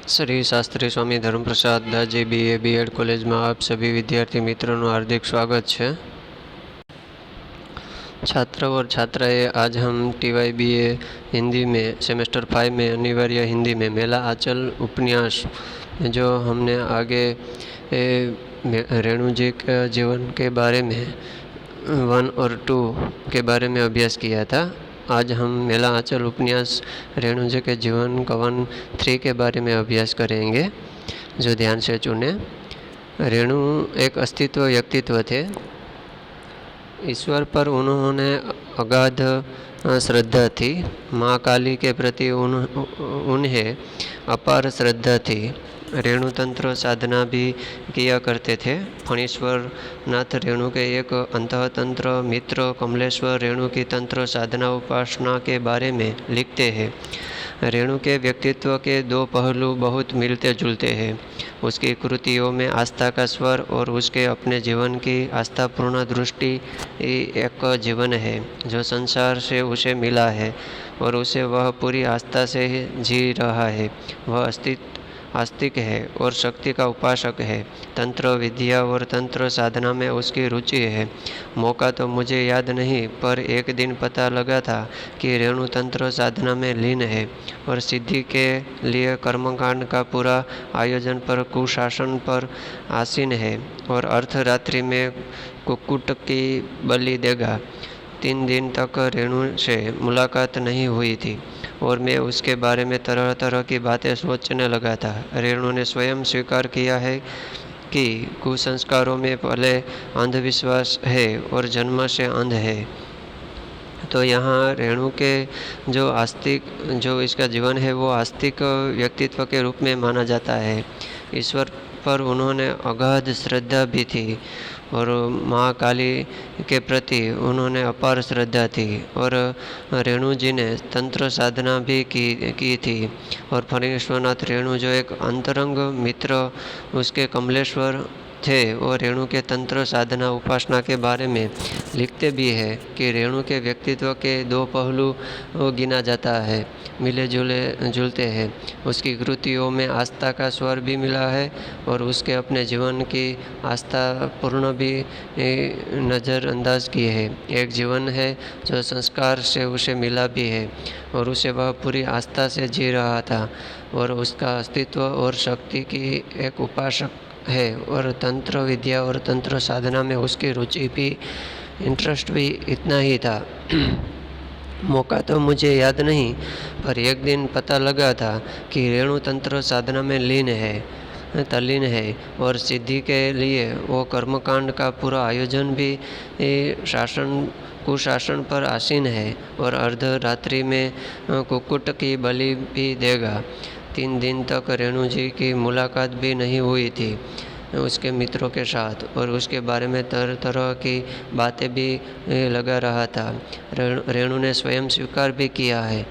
श्री शास्त्री स्वामी धर्मप्रसाद दाजी BA B.Ed college में आप सभी विद्यार्थी मित्रों हार्दिक स्वागत है। छात्र और छात्राएं, आज हम TYBA हिंदी में सेमेस्टर 5 में अनिवार्य हिंदी में मेला आंचल उपन्यास जो हमने आगे रेणु जी के जीवन के बारे में 1 और 2 के बारे में अभ्यास किया था। आज हम मेला आंचल उपन्यास रेणु जी के जीवन कवन 3 के बारे में अभ्यास करेंगे, जो ध्यान से चुने। रेणु एक अस्तित्व व्यक्तित्व थे। ईश्वर पर उन्होंने अगाध श्रद्धा थी। माँ काली के प्रति उन्हें अपार श्रद्धा थी। रेणु तंत्र साधना भी किया करते थे। फणीश्वर नाथ रेणु के एक अंतःतंत्र मित्र कमलेश्वर रेणु की तंत्र साधना उपासना के बारे में लिखते हैं। रेणु के व्यक्तित्व के 2 पहलू बहुत मिलते जुलते हैं। उसकी कृतियों में आस्था का स्वर और उसके अपने जीवन की आस्थापूर्ण दृष्टि एक जीवन है जो संसार से उसे मिला है और उसे वह पूरी आस्था से जी रहा है। वह आस्तिक है और शक्ति का उपासक है। तंत्र विद्या और तंत्र साधना में उसकी रुचि है। मौका तो मुझे याद नहीं, पर एक दिन पता लगा था कि रेणु तंत्र साधना में लीन है और सिद्धि के लिए कर्मकांड का पूरा आयोजन पर कुशासन पर आसीन है और अर्धरात्रि में कुक्कुट की बलि देगा। 3 दिन तक रेणु से मुलाकात नहीं हुई थी और मैं उसके बारे में तरह तरह की बातें सोचने लगा था। रेणु ने स्वयं स्वीकार किया है कि कुसंस्कारों में पहले अंधविश्वास है और जन्म से अंध है। तो यहाँ रेणु के जो इसका जीवन है वो आस्तिक व्यक्तित्व के रूप में माना जाता है। ईश्वर पर उन्होंने अगाध श्रद्धा भी थी और माँ काली के प्रति उन्होंने अपार श्रद्धा थी और रेणु जी ने तंत्र साधना भी की थी। और फणीश्वरनाथ रेणु जो एक अंतरंग मित्र उसके कमलेश्वर थे और रेणु के तंत्र साधना उपासना के बारे में लिखते भी है कि रेणु के व्यक्तित्व के 2 पहलू गिना जाता है, मिले जुलते हैं। उसकी कृतियों में आस्था का स्वर भी मिला है और उसके अपने जीवन की आस्था पूर्ण भी नज़रअंदाज की है। एक जीवन है जो संस्कार से उसे मिला भी है और उसे वह पूरी आस्था से जी रहा था और उसका अस्तित्व और शक्ति की एक उपासक है और तंत्र विद्या और तंत्र साधना में उसकी रुचि भी, इंटरेस्ट भी इतना ही था। मौका तो मुझे याद नहीं, पर एक दिन पता लगा था कि रेणु तंत्र साधना में तल्लीन है और सिद्धि के लिए वो कर्मकांड का पूरा आयोजन भी कुशासन पर आसीन है और अर्धरात्रि में कुक्कुट की बलि भी देगा। 3 दिन तक रेणु जी की मुलाकात भी नहीं हुई थी उसके मित्रों के साथ और उसके बारे में तरह तरह की बातें भी लगा रहा था। रेणु ने स्वयं स्वीकार भी किया है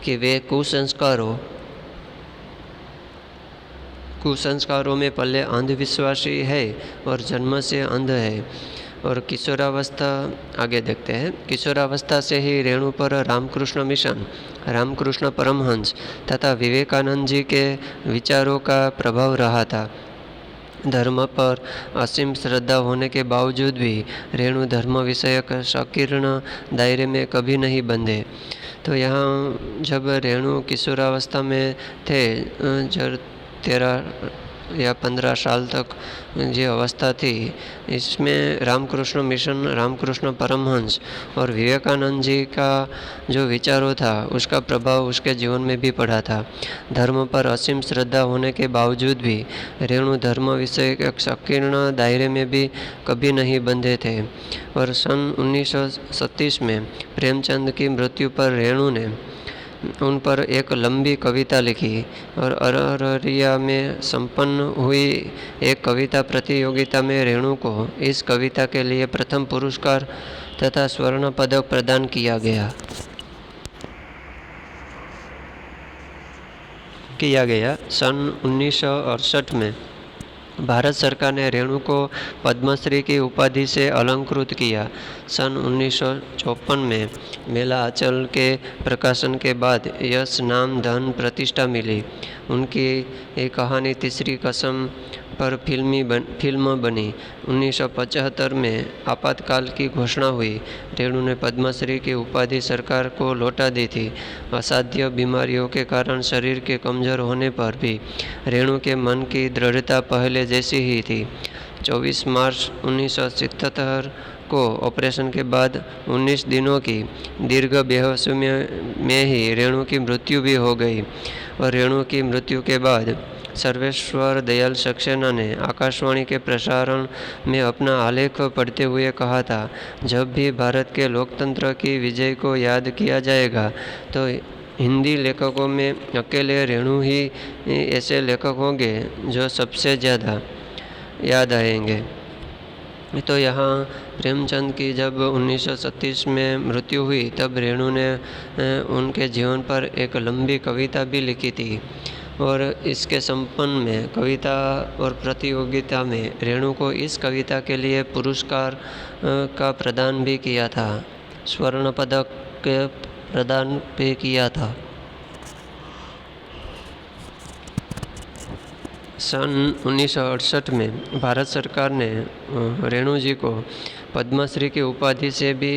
कि वे कुसंस्कारों में पले अंधविश्वासी है और जन्म से अंध है। और किशोरावस्था, आगे देखते हैं। किशोरावस्था से ही रेणु पर रामकृष्ण मिशन, रामकृष्ण परमहंस तथा विवेकानंद जी के विचारों का प्रभाव रहा था। धर्म पर असीम श्रद्धा होने के बावजूद भी रेणु धर्म विषयक संकीर्ण दायरे में कभी नहीं बंधे। तो यहाँ जब रेणु किशोरावस्था में थे, जब 13 या 15 साल तक जो अवस्था थी, इसमें रामकृष्ण मिशन, रामकृष्ण परमहंस और विवेकानंद जी का जो विचारों था उसका प्रभाव उसके जीवन में भी पड़ा था। धर्म पर असीम श्रद्धा होने के बावजूद भी रेणु धर्म विषय के संकीर्ण दायरे में भी कभी नहीं बंधे थे। और सन 1937 में प्रेमचंद की मृत्यु पर रेणु ने उन पर एक लंबी कविता लिखी और अररिया में संपन्न हुई एक कविता प्रतियोगिता में रेणु को इस कविता के लिए प्रथम पुरस्कार तथा स्वर्ण पदक प्रदान किया गया। सन 1968 में भारत सरकार ने रेणु को पद्मश्री की उपाधि से अलंकृत किया। सन 1954 में मेला आंचल के प्रकाशन के बाद यश, नाम, धन, प्रतिष्ठा मिली। उनकी एक कहानी तीसरी कसम पर फिल्म बनी। 1975 में आपातकाल की घोषणा हुई। रेणु ने पद्मश्री की उपाधि सरकार को लौटा दी थी। असाध्य बीमारियों के कारण शरीर के कमज़ोर होने पर भी रेणु के मन की दृढ़ता पहले जैसी ही थी। 24 मार्च 1977 को ऑपरेशन के बाद 19 दिनों की दीर्घ बेहोशी में ही रेणु की मृत्यु भी हो गई। और रेणु की मृत्यु के बाद सर्वेश्वर दयाल सक्सेना ने आकाशवाणी के प्रसारण में अपना आलेख पढ़ते हुए कहा था, जब भी भारत के लोकतंत्र की विजय को याद किया जाएगा तो हिंदी लेखकों में अकेले रेणु ही ऐसे लेखक होंगे जो सबसे ज़्यादा याद आएंगे। तो यहाँ प्रेमचंद की जब 1937 में मृत्यु हुई तब रेणु ने उनके जीवन पर एक लंबी कविता भी लिखी थी। और इसके संपन्न में कविता और प्रतियोगिता में रेणु को इस कविता के लिए पुरस्कार का प्रदान भी किया था, स्वर्ण पदक के प्रदान भी किया था। सन 1968 में भारत सरकार ने रेणु जी को पद्मश्री की उपाधि से भी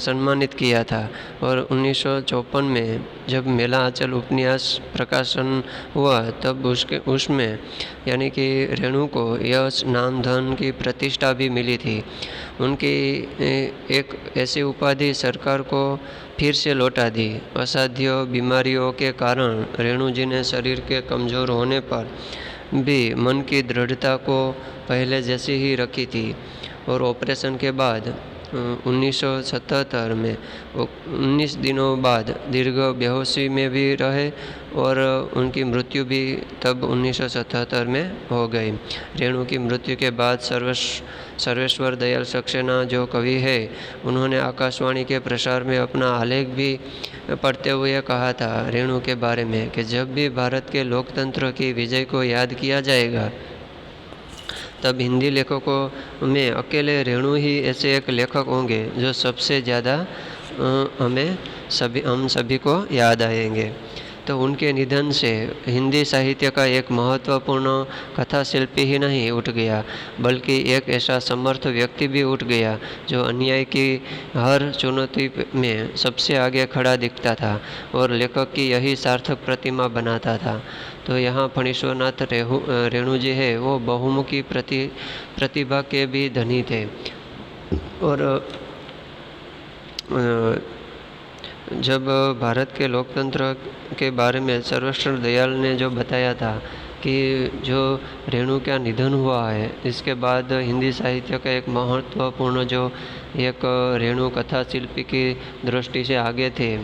सम्मानित किया था। और 1954 में जब मेला आंचल उपन्यास प्रकाशन हुआ तब उसमें यानी कि रेणु को यश, नाम, धन की प्रतिष्ठा भी मिली थी। उनकी एक ऐसी उपाधि सरकार को फिर से लौटा दी। असाध्य बीमारियों के कारण रेणु जी ने शरीर के कमज़ोर होने पर भी मन की दृढ़ता को पहले जैसी ही रखी थी। और ऑपरेशन के बाद 1977 में 19 दिनों बाद दीर्घ बेहोशी में भी रहे और उनकी मृत्यु भी तब 1977 में हो गई। रेणु की मृत्यु के बाद सर्वेश्वर दयाल सक्सेना जो कवि है, उन्होंने आकाशवाणी के प्रसार में अपना आलेख भी पढ़ते हुए कहा था रेणु के बारे में कि जब भी भारत के लोकतंत्र की विजय को याद किया जाएगा तब हिंदी लेखकों में अकेले रेणु ही ऐसे एक लेखक होंगे जो सबसे ज़्यादा हम सभी को याद आएंगे। तो उनके निधन से हिंदी साहित्य का एक महत्वपूर्ण कथा शिल्पी ही नहीं उठ गया, बल्कि एक ऐसा समर्थ व्यक्ति भी उठ गया जो अन्याय की हर चुनौती में सबसे आगे खड़ा दिखता था और लेखक की यही सार्थक प्रतिमा बनाता था। तो यहाँ फणीश्वरनाथ रेणु जी है वो बहुमुखी प्रतिभा के भी धनी थे। और जब भारत के लोकतंत्र के बारे में सर्वेश्वर दयाल ने जो बताया था कि जो रेणु का निधन हुआ है, इसके बाद हिंदी साहित्य का एक महत्वपूर्ण जो एक रेणु कथा शिल्पी की दृष्टि से आगे थे,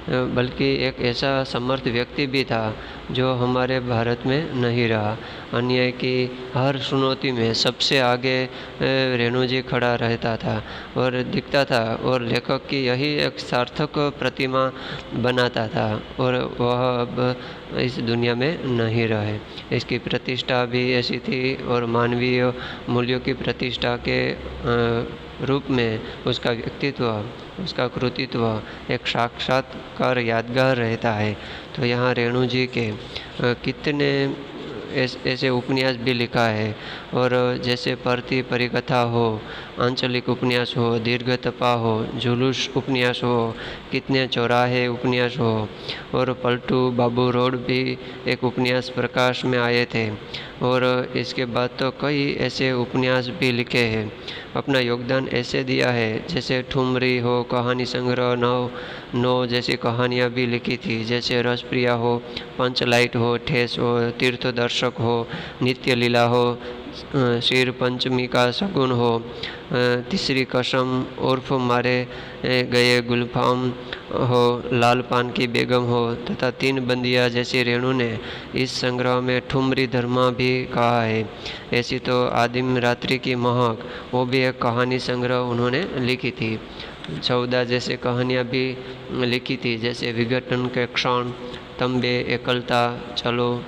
बल्कि एक ऐसा समर्थ व्यक्ति भी था जो हमारे भारत में नहीं रहा। अन्याय की हर चुनौती में सबसे आगे रेणु जी खड़ा रहता था और दिखता था और लेखक की यही एक सार्थक प्रतिमा बनाता था और वह अब इस दुनिया में नहीं रहे। इसकी प्रतिष्ठा भी ऐसी थी और मानवीय मूल्यों की प्रतिष्ठा के रूप में उसका व्यक्तित्व, उसका कृतित्व एक साक्षात्कार यादगार रहता है। तो यहाँ रेणु जी के कितने ऐसे उपन्यास भी लिखा है और जैसे परती परिकथा हो, आंचलिक उपन्यास हो, दीर्घ तपा हो, जुलूस उपन्यास हो, कितने चौराहे उपन्यास हो और पलटू बाबू रोड भी एक उपन्यास प्रकाश में आए थे। और इसके बाद तो कई ऐसे उपन्यास भी लिखे हैं, अपना योगदान ऐसे दिया है जैसे ठुमरी हो, कहानी संग्रह नौ जैसी कहानियाँ भी लिखी थी, जैसे रसप्रिया हो, पंचलाइट हो, ठेस हो, तीर्थदर्शक हो, नित्य लीला हो, शीर पंचमी का शगुन हो, तीसरी कसम उर्फ मारे गए गुलफाम हो, लाल पान की बेगम हो तथा तीन बंदियाँ जैसी रेणु ने इस संग्रह में ठुमरी धर्मा भी कहा है। ऐसी तो आदिम रात्रि की महक, वो भी एक कहानी संग्रह उन्होंने लिखी थी। 14 जैसे कहानियाँ भी लिखी थी, जैसे विघटन के क्षण, तंबे, एकलता, चलो,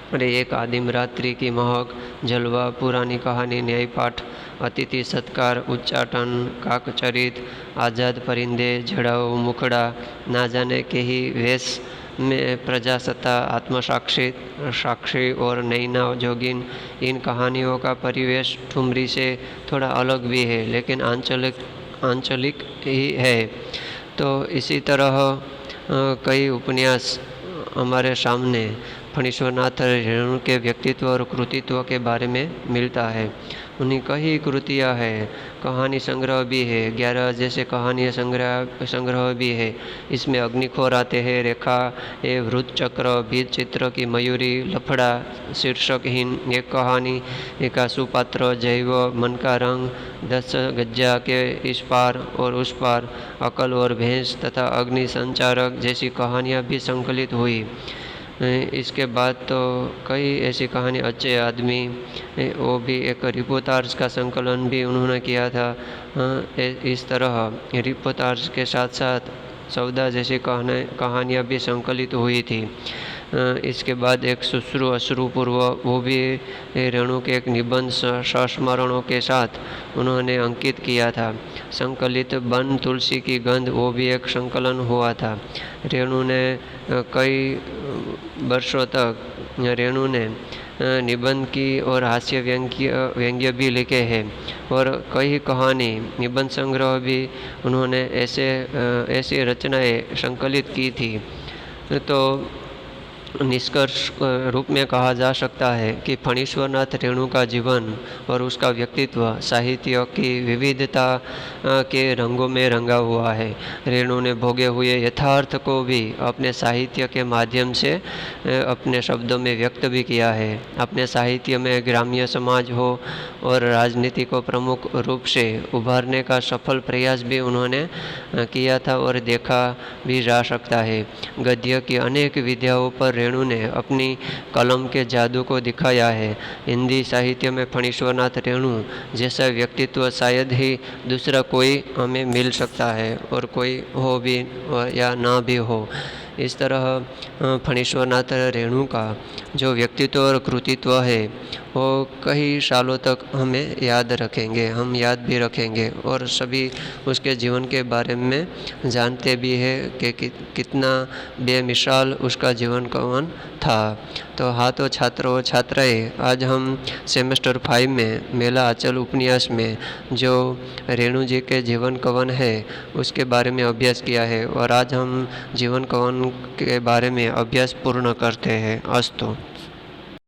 अरे एक आदिम रात्रि की महक, जलवा, पुरानी कहानी, न्याय पाठ, अतिथि सत्कार, उच्चाटन, काकचरित, आज़ाद परिंदे, झड़ाऊ मुखड़ा, ना जाने के ही वेश में प्रजासत्ता, आत्मसाक्षी साक्षी और नैना जोगिन। इन कहानियों का परिवेश ठुमरी से थोड़ा अलग भी है, लेकिन आंचलिक ही है। तो इसी तरह कई उपन्यास हमारे सामने फणीश्वरनाथ रेणु के व्यक्तित्व और कृतित्व के बारे में मिलता है। उन्हीं कई कृतियाँ हैं, कहानी संग्रह भी है, 11 जैसे कहानी संग्रह भी है। इसमें अग्निखोर आते हैं, रेखा, ए वृत्त चक्र, बीज चित्र की मयूरी, लफड़ा शीर्षकहीन एक कहानी का सुपात्र, जैव, मन का रंग, 10 गज्जा के इस पार और उस पार, अकल और भैंस तथा अग्नि संचारक जैसी कहानियाँ भी संकलित हुई। इसके बाद तो कई ऐसी कहानी, अच्छे आदमी, वो भी एक रिपोर्टार्स का संकलन भी उन्होंने किया था। इस तरह रिपोर्टार्स के साथ साथ सौदा जैसी कहानियाँ भी संकलित हुई थी। इसके बाद एक शुश्रु अश्रु पूर्व, वो भी रेणु के एक निबंध संस्मरणों के साथ उन्होंने अंकित किया था। संकलित बन तुलसी की गंध, वो भी एक संकलन हुआ था। रेणु ने कई वर्षों तक निबंध की और हास्य व्यंग्य भी लिखे हैं, और कई कहानी निबंध संग्रह भी उन्होंने ऐसी रचनाएं संकलित की थी। तो निष्कर्ष रूप में कहा जा सकता है कि फणीश्वरनाथ रेणु का जीवन और उसका व्यक्तित्व साहित्य की विविधता के रंगों में रंगा हुआ है। रेणु ने भोगे हुए यथार्थ को भी अपने साहित्य के माध्यम से अपने शब्दों में व्यक्त भी किया है। अपने साहित्य में ग्राम्य समाज हो और राजनीति को प्रमुख रूप से उभारने का सफल प्रयास भी उन्होंने किया था और देखा भी जा सकता है। गद्य की अनेक विधाओं पर रेणु ने अपनी कलम के जादू को दिखाया है। हिंदी साहित्य में फणीश्वरनाथ रेणु जैसा व्यक्तित्व शायद ही दूसरा कोई हमें मिल सकता है, और कोई हो भी या ना भी हो। इस तरह फणीश्वरनाथ रेणु का जो व्यक्तित्व और कृतित्व है वो कई सालों तक हमें याद रखेंगे, हम याद भी रखेंगे, और सभी उसके जीवन के बारे में जानते भी हैं कि कितना बेमिसाल उसका जीवन कौन था। तो हाँ, तो छात्रों छात्राएँ, आज हम सेमेस्टर 5 में मेला आंचल उपन्यास में जो रेणु जी के जीवन कवन है उसके बारे में अभ्यास किया है, और आज हम जीवन कवन के बारे में अभ्यास पूर्ण करते हैं। अस्तु।